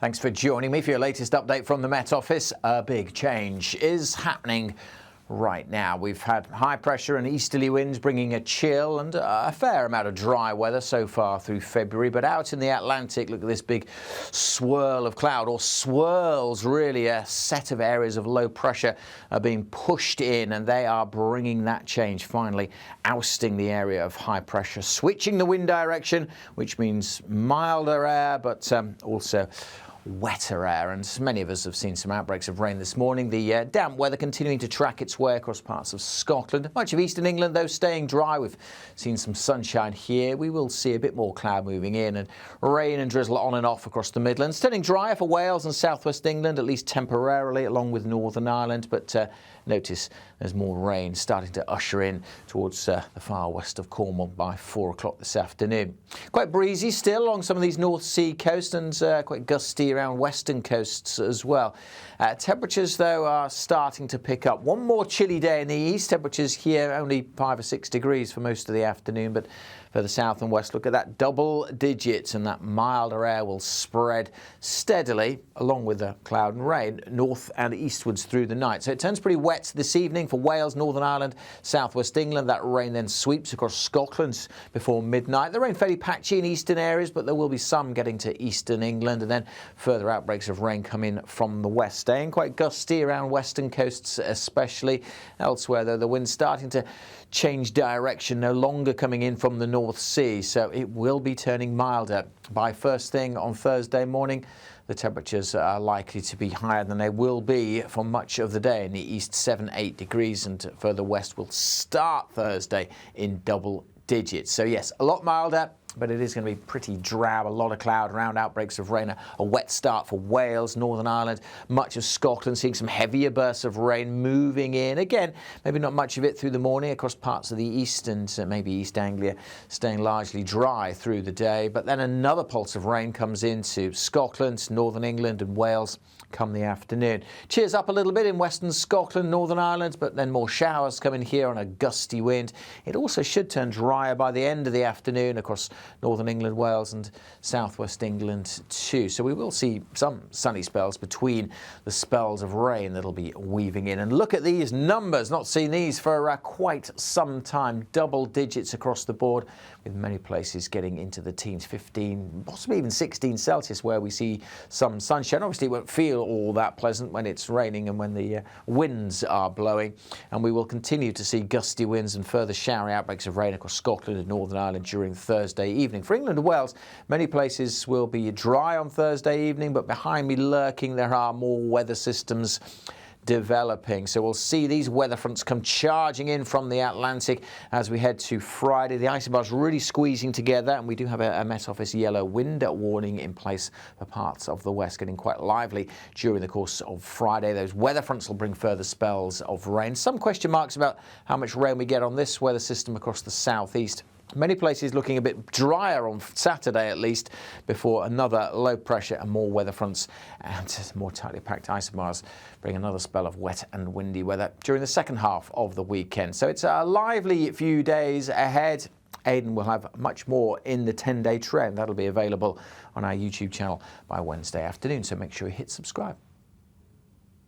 Thanks for joining me for your latest update from the Met Office. A big change is happening right now. We've had high pressure and easterly winds bringing a chill and a fair amount of dry weather so far through February. But out in the Atlantic, look at this big swirl of cloud, or swirls really. A set of areas of low pressure are being pushed in, and they are bringing that change, finally ousting the area of high pressure, switching the wind direction, which means milder air, but also wetter air. And many of us have seen some outbreaks of rain this morning. The damp weather continuing to track its way across parts of Scotland. Much of eastern England, though, staying dry. We've seen some sunshine here. We will see a bit more cloud moving in, and rain and drizzle on and off across the Midlands. Turning drier for Wales and southwest England, at least temporarily, along with Northern Ireland. But notice there's more rain starting to usher in towards the far west of Cornwall by 4 o'clock this afternoon. Quite breezy still along some of these North Sea coasts, and quite gusty around western coasts as well. Temperatures, though, are starting to pick up. One more chilly day in the east. Temperatures here only 5 or 6 degrees for most of the afternoon, but for the south and west, look at that, double digits, and that milder air will spread steadily along with the cloud and rain north and eastwards through the night. So it turns pretty wet this evening for Wales, Northern Ireland, southwest England. That rain then sweeps across Scotland before midnight. The rain fairly patchy in eastern areas, but there will be some getting to eastern England, and then further outbreaks of rain come in from the west, staying quite gusty around western coasts especially. Elsewhere, though, the wind's starting to change direction, no longer coming in from the North Sea, so it will be turning milder. By first thing on Thursday morning, the temperatures are likely to be higher than they will be for much of the day. In the east, 7-8 degrees, and further west will start Thursday in double digits. So yes, a lot milder, but it is going to be pretty drab. A lot of cloud around, outbreaks of rain. A wet start for Wales, Northern Ireland, much of Scotland, seeing some heavier bursts of rain moving in. Again, maybe not much of it through the morning across parts of the east, and maybe East Anglia staying largely dry through the day. But then another pulse of rain comes into Scotland, Northern England and Wales come the afternoon. Cheers up a little bit in western Scotland, Northern Ireland, but then more showers come in here on a gusty wind. It also should turn drier by the end of the afternoon across Northern England, Wales and southwest England too. So we will see some sunny spells between the spells of rain that'll be weaving in. And look at these numbers, not seen these for quite some time. Double digits across the board, with many places getting into the teens, 15, possibly even 16 Celsius, where we see some sunshine. Obviously it won't feel all that pleasant when it's raining and when the winds are blowing. And we will continue to see gusty winds and further showery outbreaks of rain across Scotland and Northern Ireland during Thursday evening. For England and Wales, many places will be dry on Thursday evening, but behind me lurking there are more weather systems developing. So we'll see these weather fronts come charging in from the Atlantic as we head to Friday. The isobars really squeezing together, and we do have a Met Office yellow wind warning in place for parts of the west, getting quite lively during the course of Friday. Those weather fronts will bring further spells of rain. Some question marks about how much rain we get on this weather system across the southeast. Many places looking a bit drier on Saturday at least, before another low pressure and more weather fronts and more tightly packed isobars bring another spell of wet and windy weather during the second half of the weekend. So it's a lively few days ahead. Aidan will have much more in the 10-day trend. That'll be available on our YouTube channel by Wednesday afternoon, so make sure you hit subscribe.